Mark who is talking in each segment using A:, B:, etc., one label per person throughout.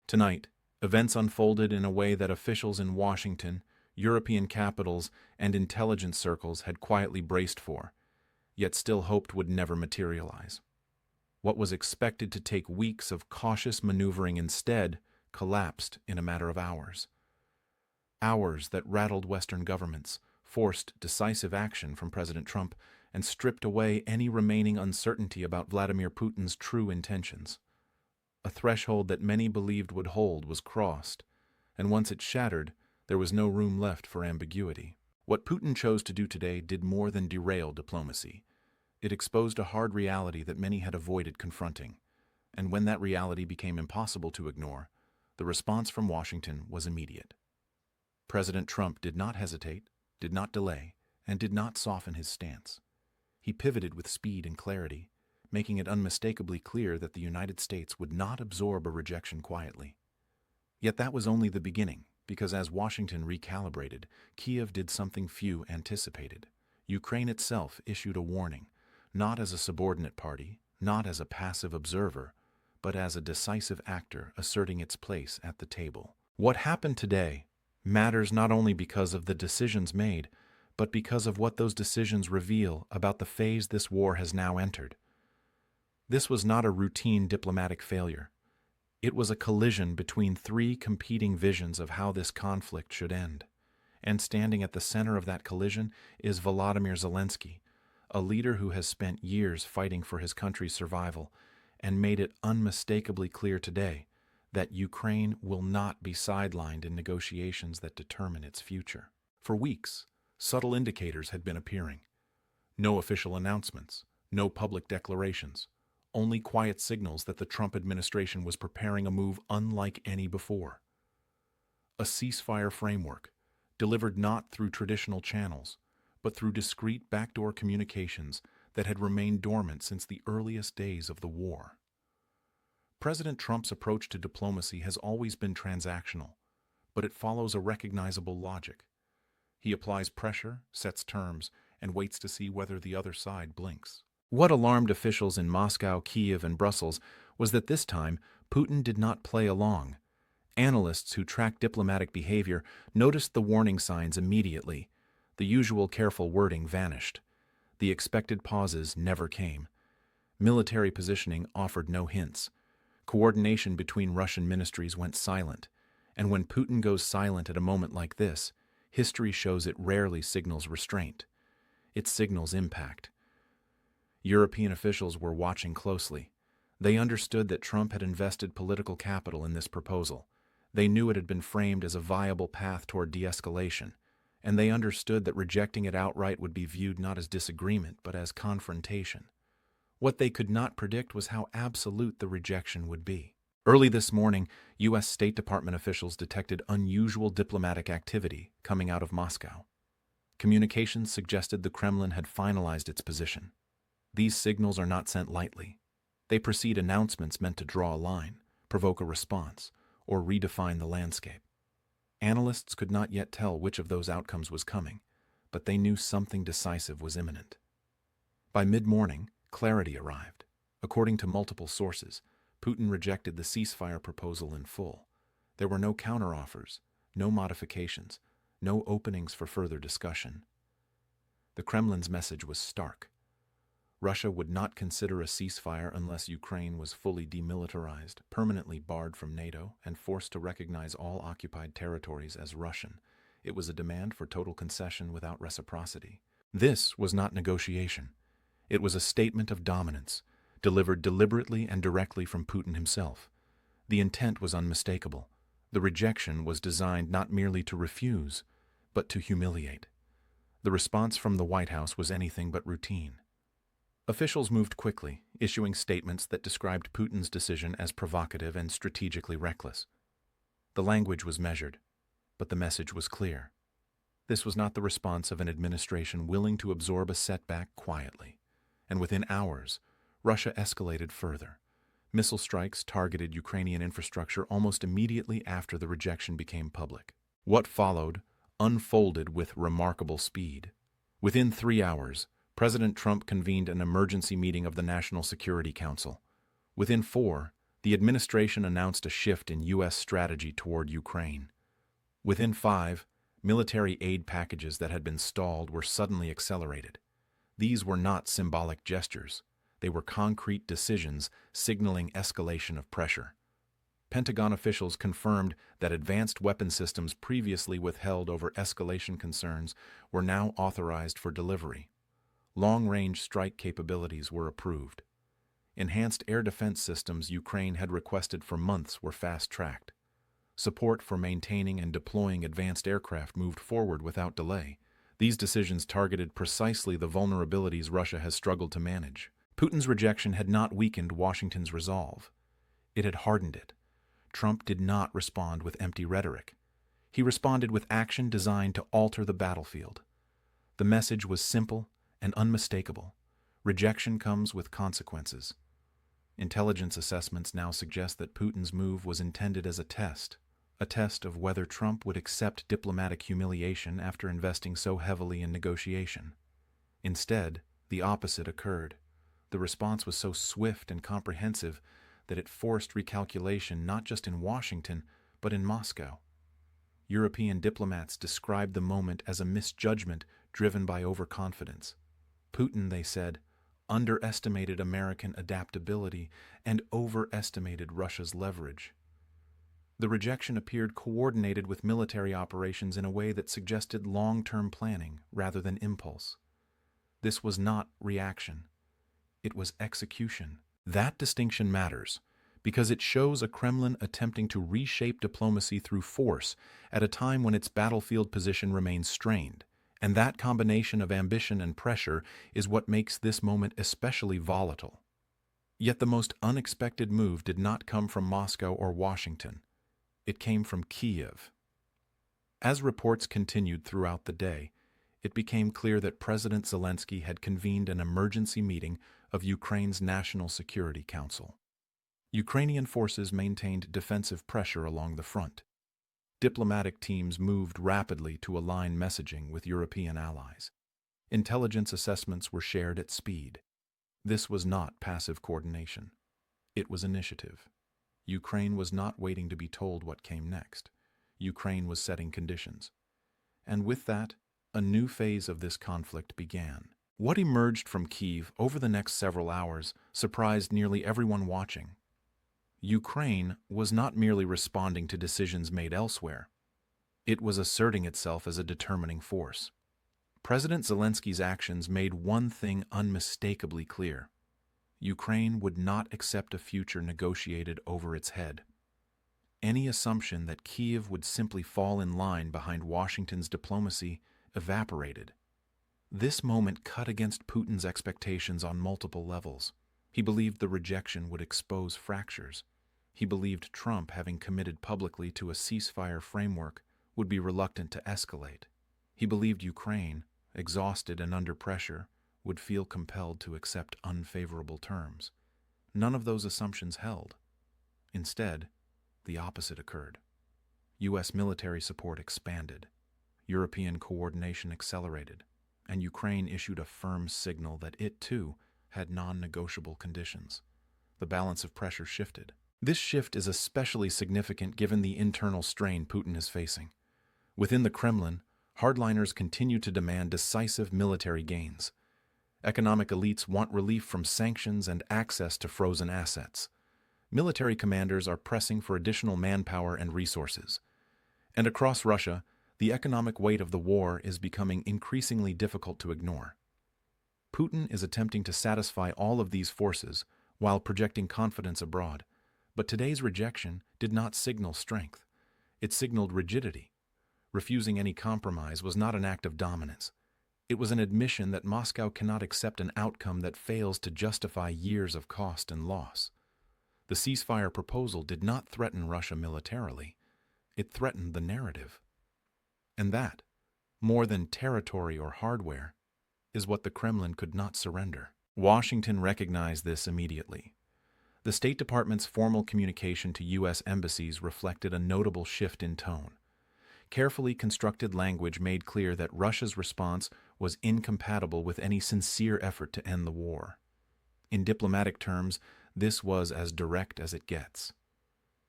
A: Tonight, events unfolded in a way that officials in Washington, European capitals, and intelligence circles had quietly braced for, yet still hoped would never materialize. What was expected to take weeks of cautious maneuvering instead collapsed in a matter of hours. Hours that rattled Western governments, forced decisive action from President Trump, and stripped away any remaining uncertainty about Vladimir Putin's true intentions. A threshold that many believed would hold was crossed, and once it shattered, there was no room left for ambiguity. What Putin chose to do today did more than derail diplomacy. It exposed a hard reality that many had avoided confronting, and when that reality became impossible to ignore, the response from Washington was immediate. President Trump did not hesitate, did not delay, and did not soften his stance. He pivoted with speed and clarity, making it unmistakably clear that the United States would not absorb a rejection quietly. Yet that was only the beginning, because as Washington recalibrated, Kiev did something few anticipated. Ukraine itself issued a warning, not as a subordinate party, not as a passive observer, but as a decisive actor asserting its place at the table. What happened today matters not only because of the decisions made, but because of what those decisions reveal about the phase this war has now entered. This was not a routine diplomatic failure. It was a collision between three competing visions of how this conflict should end. And standing at the center of that collision is Volodymyr Zelensky, a leader who has spent years fighting for his country's survival and made it unmistakably clear today that Ukraine will not be sidelined in negotiations that determine its future. For weeks, subtle indicators had been appearing. No official announcements, no public declarations, only quiet signals that the Trump administration was preparing a move unlike any before. A ceasefire framework, delivered not through traditional channels, but through discreet backdoor communications that had remained dormant since the earliest days of the war. President Trump's approach to diplomacy has always been transactional, but it follows a recognizable logic. He applies pressure, sets terms, and waits to see whether the other side blinks. What alarmed officials in Moscow, Kiev, and Brussels was that this time Putin did not play along. Analysts who track diplomatic behavior noticed the warning signs immediately. The usual careful wording vanished. The expected pauses never came. Military positioning offered no hints. Coordination between Russian ministries went silent. And when Putin goes silent at a moment like this, history shows it rarely signals restraint. It signals impact. European officials were watching closely. They understood that Trump had invested political capital in this proposal. They knew it had been framed as a viable path toward de-escalation, and they understood that rejecting it outright would be viewed not as disagreement, but as confrontation. What they could not predict was how absolute the rejection would be. Early this morning, U.S. State Department officials detected unusual diplomatic activity coming out of Moscow. Communications suggested the Kremlin had finalized its position. These signals are not sent lightly. They precede announcements meant to draw a line, provoke a response, or redefine the landscape. Analysts could not yet tell which of those outcomes was coming, but they knew something decisive was imminent. By mid-morning, clarity arrived. According to multiple sources, Putin rejected the ceasefire proposal in full. There were no counteroffers, no modifications, no openings for further discussion. The Kremlin's message was stark. Russia would not consider a ceasefire unless Ukraine was fully demilitarized, permanently barred from NATO, and forced to recognize all occupied territories as Russian. It was a demand for total concession without reciprocity. This was not negotiation. It was a statement of dominance, delivered deliberately and directly from Putin himself. The intent was unmistakable. The rejection was designed not merely to refuse, but to humiliate. The response from the White House was anything but routine. Officials moved quickly, issuing statements that described Putin's decision as provocative and strategically reckless. The language was measured, but the message was clear. This was not the response of an administration willing to absorb a setback quietly. And within hours, Russia escalated further. Missile strikes targeted Ukrainian infrastructure almost immediately after the rejection became public. What followed unfolded with remarkable speed. Within 3 hours, President Trump convened an emergency meeting of the National Security Council. Within 4, the the administration announced a shift in U.S. strategy toward Ukraine. Within 5, military aid packages that had been stalled were suddenly accelerated. These were not symbolic gestures. They were concrete decisions signaling escalation of pressure. Pentagon officials confirmed that advanced weapon systems previously withheld over escalation concerns were now authorized for delivery. Long-range strike capabilities were approved. Enhanced air defense systems Ukraine had requested for months were fast-tracked. Support for maintaining and deploying advanced aircraft moved forward without delay. These decisions targeted precisely the vulnerabilities Russia has struggled to manage. Putin's rejection had not weakened Washington's resolve. It had hardened it. Trump did not respond with empty rhetoric. He responded with action designed to alter the battlefield. The message was simple and unmistakable. Rejection comes with consequences. Intelligence assessments now suggest that Putin's move was intended as a test of whether Trump would accept diplomatic humiliation after investing so heavily in negotiation. Instead, the opposite occurred. The response was so swift and comprehensive that it forced recalculation not just in Washington, but in Moscow. European diplomats described the moment as a misjudgment driven by overconfidence. Putin, they said, underestimated American adaptability and overestimated Russia's leverage. The rejection appeared coordinated with military operations in a way that suggested long-term planning rather than impulse. This was not reaction. It was execution. That distinction matters because it shows a Kremlin attempting to reshape diplomacy through force at a time when its battlefield position remains strained. And that combination of ambition and pressure is what makes this moment especially volatile. Yet the most unexpected move did not come from Moscow or Washington. It came from Kiev. As reports continued throughout the day, it became clear that President Zelensky had convened an emergency meeting of Ukraine's National Security Council. Ukrainian forces maintained defensive pressure along the front. Diplomatic teams moved rapidly to align messaging with European allies. Intelligence assessments were shared at speed. This was not passive coordination. It was initiative. Ukraine was not waiting to be told what came next. Ukraine was setting conditions. And with that, a new phase of this conflict began. What emerged from Kyiv over the next several hours surprised nearly everyone watching. Ukraine was not merely responding to decisions made elsewhere. It was asserting itself as a determining force. President Zelensky's actions made one thing unmistakably clear. Ukraine would not accept a future negotiated over its head. Any assumption that Kyiv would simply fall in line behind Washington's diplomacy evaporated. This moment cut against Putin's expectations on multiple levels. He believed the rejection would expose fractures. He believed Trump, having committed publicly to a ceasefire framework, would be reluctant to escalate. He believed Ukraine, exhausted and under pressure, would feel compelled to accept unfavorable terms. None of those assumptions held. Instead, the opposite occurred. U.S. military support expanded. European coordination accelerated, and Ukraine issued a firm signal that it, too, had non-negotiable conditions. The balance of pressure shifted. This shift is especially significant given the internal strain Putin is facing. Within the Kremlin, hardliners continue to demand decisive military gains. Economic elites want relief from sanctions and access to frozen assets. Military commanders are pressing for additional manpower and resources. And across Russia, the economic weight of the war is becoming increasingly difficult to ignore. Putin is attempting to satisfy all of these forces while projecting confidence abroad. But today's rejection did not signal strength. It signaled rigidity. Refusing any compromise was not an act of dominance. It was an admission that Moscow cannot accept an outcome that fails to justify years of cost and loss. The ceasefire proposal did not threaten Russia militarily. It threatened the narrative. And that, more than territory or hardware, is what the Kremlin could not surrender. Washington recognized this immediately. The State Department's formal communication to U.S. embassies reflected a notable shift in tone. Carefully constructed language made clear that Russia's response was incompatible with any sincere effort to end the war. In diplomatic terms, This was as direct as it gets.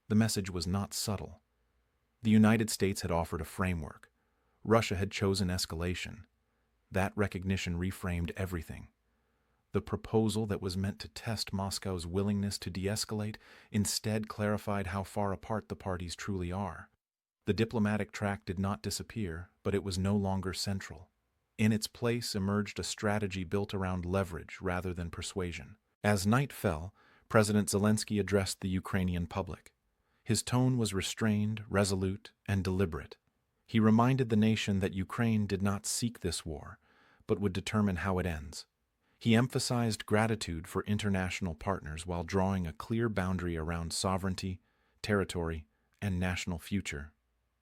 A: The message was not subtle. The United States had offered a framework. Russia had chosen escalation. That recognition reframed everything. The proposal that was meant to test Moscow's willingness to de-escalate instead clarified how far apart the parties truly are. The diplomatic track did not disappear, but it was no longer central. In its place emerged a strategy built around leverage rather than persuasion. As night fell, President Zelensky addressed the Ukrainian public. His tone was restrained, resolute, and deliberate. He reminded the nation that Ukraine did not seek this war, but would determine how it ends. He emphasized gratitude for international partners while drawing a clear boundary around sovereignty, territory, and national future.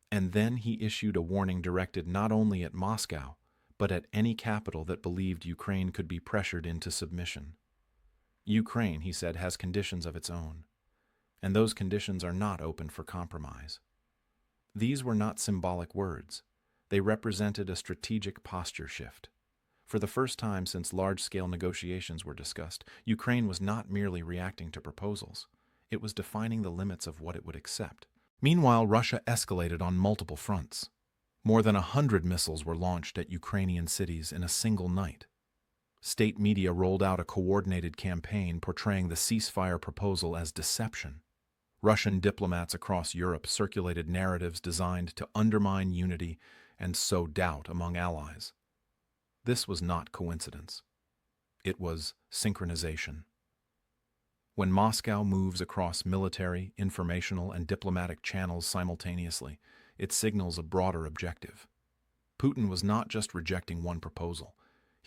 A: And then he issued a warning directed not only at Moscow, but at any capital that believed Ukraine could be pressured into submission. Ukraine, he said, has conditions of its own, and those conditions are not open for compromise. These were not symbolic words. They represented a strategic posture shift. For the first time since large-scale negotiations were discussed, Ukraine was not merely reacting to proposals. It was defining the limits of what it would accept. Meanwhile, Russia escalated on multiple fronts. More than 100 missiles were launched at Ukrainian cities in a single night. State media rolled out a coordinated campaign portraying the ceasefire proposal as deception. Russian diplomats across Europe circulated narratives designed to undermine unity and sow doubt among allies. This was not coincidence. It was synchronization. When Moscow moves across military, informational, and diplomatic channels simultaneously, it signals a broader objective. Putin was not just rejecting one proposal.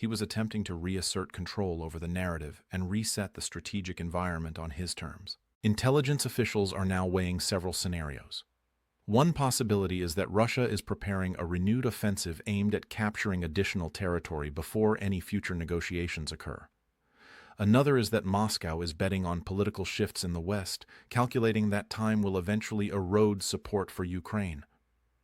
A: He was attempting to reassert control over the narrative and reset the strategic environment on his terms. Intelligence officials are now weighing several scenarios. One possibility is that Russia is preparing a renewed offensive aimed at capturing additional territory before any future negotiations occur. Another is that Moscow is betting on political shifts in the West, calculating that time will eventually erode support for Ukraine.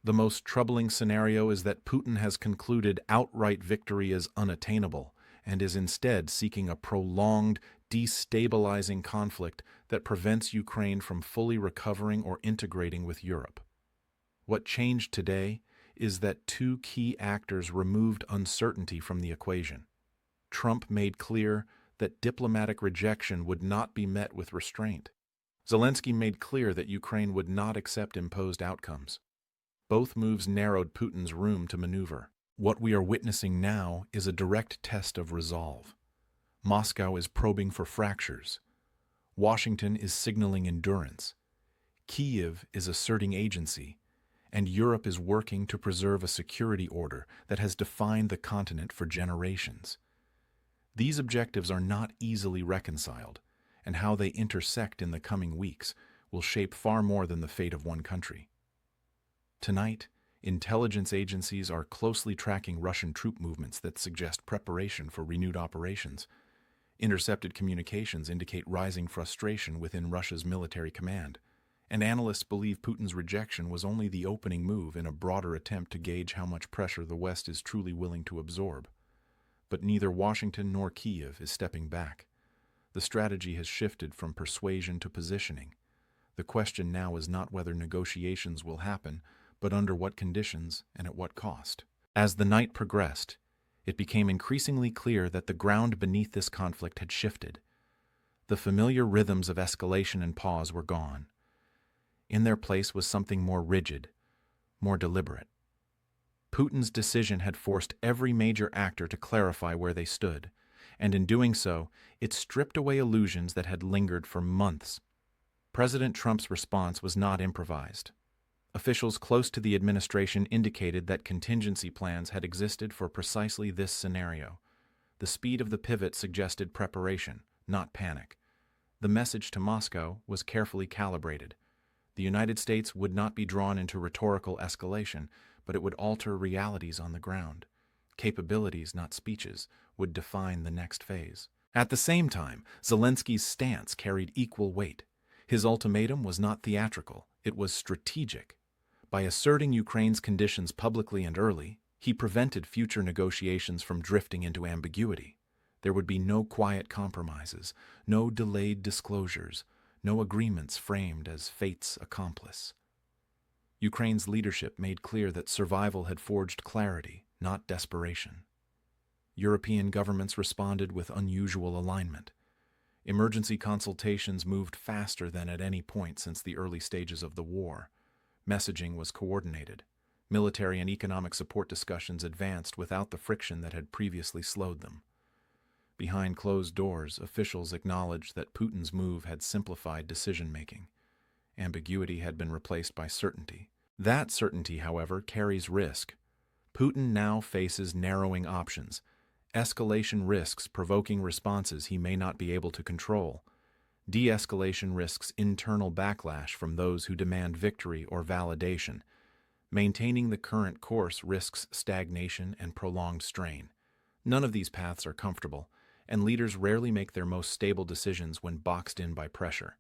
A: The most troubling scenario is that Putin has concluded outright victory is unattainable and is instead seeking a prolonged, destabilizing conflict that prevents Ukraine from fully recovering or integrating with Europe. What changed today is that two key actors removed uncertainty from the equation. Trump made clear that diplomatic rejection would not be met with restraint. Zelensky made clear that Ukraine would not accept imposed outcomes. Both moves narrowed Putin's room to maneuver. What we are witnessing now is a direct test of resolve. Moscow is probing for fractures. Washington is signaling endurance. Kyiv is asserting agency. And Europe is working to preserve a security order that has defined the continent for generations. These objectives are not easily reconciled, and how they intersect in the coming weeks will shape far more than the fate of one country. Tonight, intelligence agencies are closely tracking Russian troop movements that suggest preparation for renewed operations. Intercepted communications indicate rising frustration within Russia's military command, and analysts believe Putin's rejection was only the opening move in a broader attempt to gauge how much pressure the West is truly willing to absorb. But neither Washington nor Kyiv is stepping back. The strategy has shifted from persuasion to positioning. The question now is not whether negotiations will happen, but under what conditions and at what cost. As the night progressed, it became increasingly clear that the ground beneath this conflict had shifted. The familiar rhythms of escalation and pause were gone. In their place was something more rigid, more deliberate. Putin's decision had forced every major actor to clarify where they stood, and in doing so, it stripped away illusions that had lingered for months. President Trump's response was not improvised. Officials close to the administration indicated that contingency plans had existed for precisely this scenario. The speed of the pivot suggested preparation, not panic. The message to Moscow was carefully calibrated. The United States would not be drawn into rhetorical escalation, but it would alter realities on the ground. Capabilities, not speeches, would define the next phase. At the same time, Zelensky's stance carried equal weight. His ultimatum was not theatrical, it was strategic. By asserting Ukraine's conditions publicly and early, he prevented future negotiations from drifting into ambiguity. There would be no quiet compromises, no delayed disclosures, no agreements framed as fate's accomplice. Ukraine's leadership made clear that survival had forged clarity, not desperation. European governments responded with unusual alignment. Emergency consultations moved faster than at any point since the early stages of the war. Messaging was coordinated. Military and economic support discussions advanced without the friction that had previously slowed them. Behind closed doors, officials acknowledged that Putin's move had simplified decision-making. Ambiguity had been replaced by certainty. That certainty, however, carries risk. Putin now faces narrowing options, escalation risks provoking responses he may not be able to control. De-escalation risks internal backlash from those who demand victory or validation. Maintaining the current course risks stagnation and prolonged strain. None of these paths are comfortable, and leaders rarely make their most stable decisions when boxed in by pressure.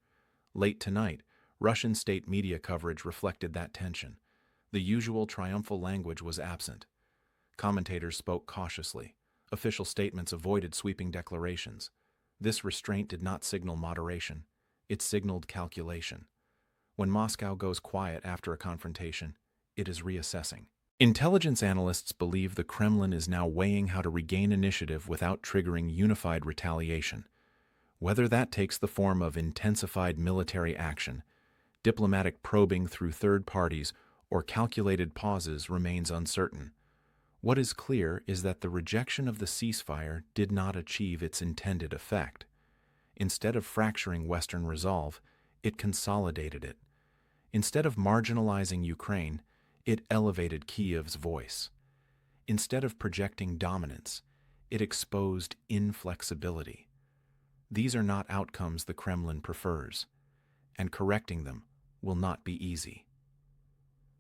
A: Late tonight, Russian state media coverage reflected that tension. The usual triumphal language was absent. Commentators spoke cautiously. Official statements avoided sweeping declarations. This restraint did not signal moderation. It signaled calculation. When Moscow goes quiet after a confrontation, it is reassessing. Intelligence analysts believe the Kremlin is now weighing how to regain initiative without triggering unified retaliation. Whether that takes the form of intensified military action, diplomatic probing through third parties, or calculated pauses remains uncertain. What is clear is that the rejection of the ceasefire did not achieve its intended effect. Instead of fracturing Western resolve, it consolidated it. Instead of marginalizing Ukraine, it elevated Kiev's voice. Instead of projecting dominance, it exposed inflexibility. These are not outcomes the Kremlin prefers, and correcting them will not be easy.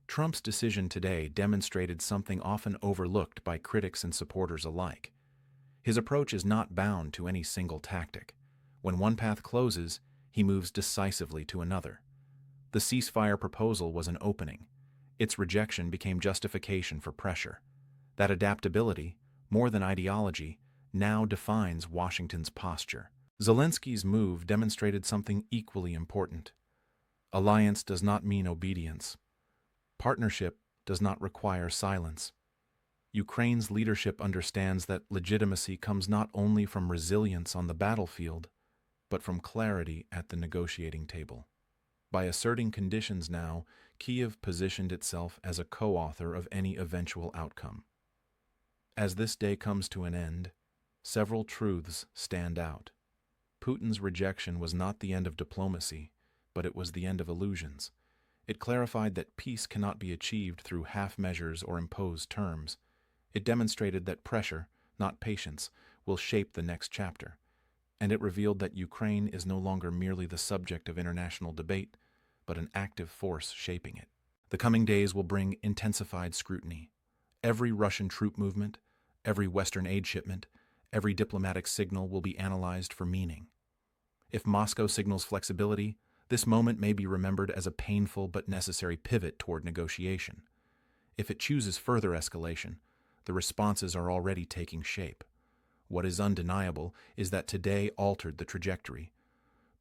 A: Trump's decision today demonstrated something often overlooked by critics and supporters alike. His approach is not bound to any single tactic. When one path closes, he moves decisively to another. The ceasefire proposal was an opening. Its rejection became justification for pressure. That adaptability, more than ideology, now defines Washington's posture. Zelensky's move demonstrated something equally important. Alliance does not mean obedience. Partnership does not require silence. Ukraine's leadership understands that legitimacy comes not only from resilience on the battlefield, but from clarity at the negotiating table. By asserting conditions now, Kiev positioned itself as a co-author of any eventual outcome. As this day comes to an end, several truths stand out. Putin's rejection was not the end of diplomacy, but it was the end of illusions. It clarified that peace cannot be achieved through half measures or imposed terms. It demonstrated that pressure, not patience, will shape the next chapter. And it revealed that Ukraine is no longer merely the subject of international debate, but an active force shaping it. The coming days will bring intensified scrutiny. Every Russian troop movement, every Western aid shipment, every diplomatic signal will be analyzed for meaning. If Moscow signals flexibility, this moment may be remembered as a painful but necessary pivot toward negotiation. If it chooses further escalation, the responses are already taking shape. What is undeniable is that today altered the trajectory.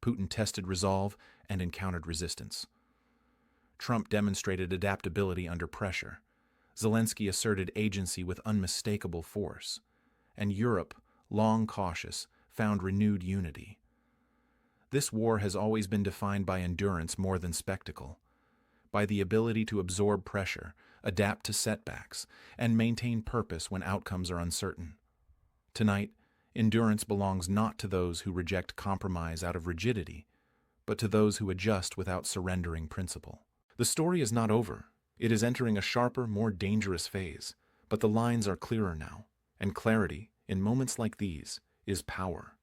A: Putin tested resolve and encountered resistance. Trump demonstrated adaptability under pressure. Zelensky asserted agency with unmistakable force. And Europe, long cautious, found renewed unity. This war has always been defined by endurance more than spectacle, by the ability to absorb pressure, adapt to setbacks, and maintain purpose when outcomes are uncertain. Tonight, endurance belongs not to those who reject compromise out of rigidity, but to those who adjust without surrendering principle. The story is not over. It is entering a sharper, more dangerous phase, but the lines are clearer now, and clarity, in moments like these, is power.